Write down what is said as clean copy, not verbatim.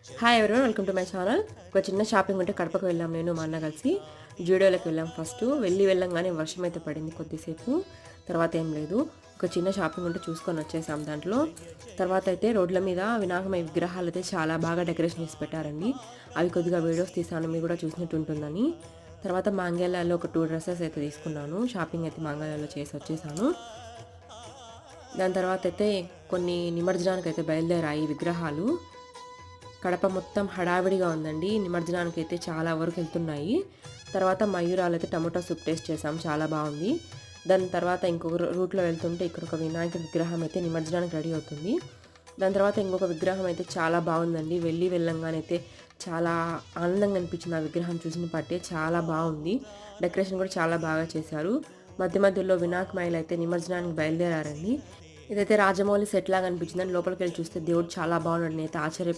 Hi everyone, welcome to my channel. ఒక చిన్న shopping ఉంటే కడపకు వెళ్ళాం, నేను మా అన్న కలిసి జూడియోలోకి వెళ్ళాం. ఫస్ట్ వెళ్ళంగానే వర్షం అయితే పడింది కొద్దిసేపు, తర్వాత ఏం లేదు. ఒక చిన్న షాపింగ్ ఉంటే చూసుకొని వచ్చేసాం. దాంట్లో తర్వాత అయితే రోడ్ల మీద వినాయకమయ విగ్రహాలు అయితే చాలా బాగా డెకరేషన్ చేసి పెట్టారండి. అవి కొద్దిగా వీడియోస్ తీసాను, మీరు కూడా చూసినట్టు ఉంటుందని. తర్వాత మాంగళ్యాలో ఒక 2 డ్రెస్సెస్ అయితే తీసుకున్నాను. షాపింగ్ అయితే మాంగళ్యాలో చేసి వచ్చేసాను. దాని తర్వాత అయితే కొన్ని నిమజ్జనానికి అయితే బయలుదేరాయి విగ్రహాలు. కడప మొత్తం హడావిడిగా ఉందండి. నిమజ్జనానికి అయితే చాలా వరకు వెళ్తున్నాయి. తర్వాత మయూరాలు అయితే టమోటా సూప్ టేస్ట్ చేసాం, చాలా బాగుంది. దాని తర్వాత ఇంకొక రూట్లో వెళ్తుంటే ఇక్కడ ఒక వినాయకుడి విగ్రహం అయితే నిమజ్జనానికి రెడీ అవుతుంది. దాని తర్వాత ఇంకొక విగ్రహం అయితే చాలా బాగుందండి. వెళ్ళంగానే అయితే చాలా ఆనందంగా అనిపించింది. ఆ విగ్రహం చూసిన పట్టే చాలా బాగుంది. డెకరేషన్ కూడా చాలా బాగా చేశారు. మధ్యలో వినాయకమాయలు అయితే నిమజ్జనానికి బయలుదేరారండి. ఇదైతే రాజమౌళి సెట్ లాగా అనిపించిందని లోపలికి వెళ్ళి చూస్తే దేవుడు చాలా బాగున్నాడు. నేనైతే ఆశ్చర్యపోయాను.